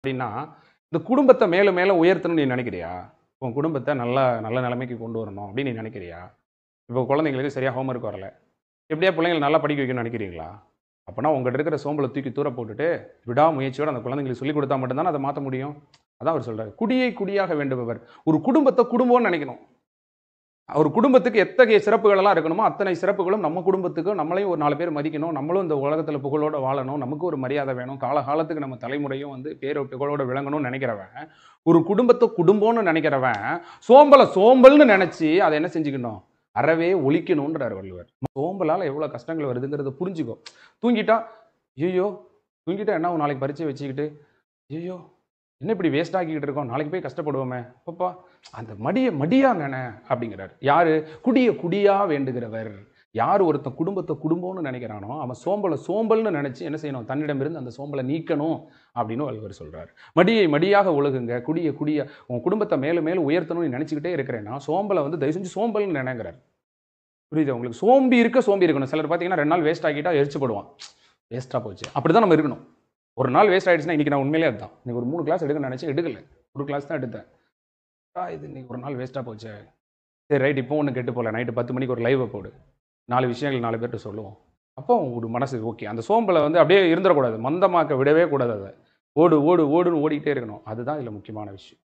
அப்படின்னா, இந்த குடும்பத்த மேலும் மேலும் உயர்த்தணும்னு நீ நினைக்கிறியா? உன் குடும்பத்த நல்ல நிலைமைக்கு கொண்டு வரணும் அப்படின்னு நீ நினைக்கிறியா? இப்போ குழந்தைங்களுக்கு சரியா ஹோம்வொர்க் வரல. எப்படியா பிள்ளைங்கள நல்லா படிக்க வைக்கணும்னு நினைக்கிறீங்களா? அப்பன்னா உங்கட்ட இருக்கிற சோம்பல தூக்கி தூர போட்டுட்டு, விடாமுயற்சியோட அந்த குழந்தைங்களுக்கு சொல்லிக் குடுத்தா மட்டும் தானே அத மாத்த முடியும். அதான் அவர் சொல்றாரு. குடியை குடியாக வேண்டுபவர். ஒரு குடும்பத்த குடும்பம்னு நினைக்கணும். ஒரு குடும்பத்துக்கு எத்தகைய சிறப்புகள் எல்லாம் இருக்கணுமோ, அத்தனை சிறப்புகளும் நம்ம குடும்பத்துக்கும் நம்மளையும் ஒரு 4 பேர் மதிக்கணும். நம்மளும் இந்த உலகத்தில புகழோட வாழணும். நமக்கு ஒரு மரியாதை வேணும். காலகாலத்துக்கு நம்ம தலைமுறையும் வந்து பேரு புகழோட விளங்கணும்னு நெனைக்கிறவன், ஒரு குடும்பத்த குடும்பம்னு நெனைக்கிறவன், சோம்பல சோம்பல்னு நெனச்சு அத என்ன செஞ்சுக்கணும்? அறவே ஒழிக்கணுன்றாரு வள்ளுவர். சோம்பலால எவ்வளோ கஷ்டங்கள் வருதுங்கிறத புரிஞ்சுக்கோ. தூங்கிட்டா, ஐய்யய்யோ! தூங்கிட்டா என்ன ஆகும் நாளைக்கு பரீட்சை வச்சுக்கிட்டு? ஐய்யய்யோ! என்ன இப்படி வேஸ்ட் ஆக்கிக்கிட்டு இருக்கோம்? நாளைக்கு போய் கஷ்டப்படுவோமே! அப்பப்பா! அந்த மடியா நென அப்படிங்கிறாரு. யாரு? குடிய குடியா வேண்டுகிறவர். யார் ஒருத்தன் குடும்பத்த குடும்பம்னு நெனைக்கிறானோ, அவன் சோம்பல சோம்பல்னு நெனச்சு என்ன செய்யணும்? தன்னிடமிருந்து அந்த சோம்பல நீக்கணும் அப்படின்னு வள்ளுவர் சொல்றாரு. மடியை மடியாக ஒழுகுங்க. குடிய குடியா உன் குடும்பத்த மேலும் மேலும் உயர்த்தணும்னு நீ நெனச்சுக்கிட்டே இருக்கிறேன்னா, சோம்பல வந்து தயவு செஞ்சு சோம்பல்னு நெனங்கிறாரு. புரியுதா உங்களுக்கு? சோம்பி இருக்கணும். சிலர் பார்த்தீங்கன்னா 2 நாள் வேஸ்ட் ஆக்கிட்டா எரிச்சுப்படுவான். வேஸ்ட்டா போச்சு. அப்படிதான் நம்ம இருக்கணும். ஒரு நாள் வேஸ்ட் ஆயிடுச்சுன்னா, இன்னைக்கு நான் உண்மையிலேயே அதுதான். இன்னைக்கு ஒரு 3 கிளாஸ் எடுக்கணும்னு நெனச்சேன், எடுக்கல. ஒரு கிளாஸ் தான் எடுத்தேன். இது இன்னைக்கு ஒரு நாள் வேஸ்ட்டா போச்சே. சரி ரைட் இப்போ ஒண்ணும் கெட்டு போல. நைட்டு 10 மணிக்கு ஒரு லைவ போடு. 4 விஷயங்கள் 4 பேர்ட்ட சொல்லுவோம். அப்போ ஒரு மனசு ஓகே. அந்த சோம்பல வந்து அப்படியே இருந்துறக்கூடாது. மந்தமாக்க விடவே கூடாது அத. ஓடு, ஓடு, ஓடுன்னு ஓடிக்கிட்டே இருக்கணும். அதுதான் இதுல முக்கியமான விஷயம்.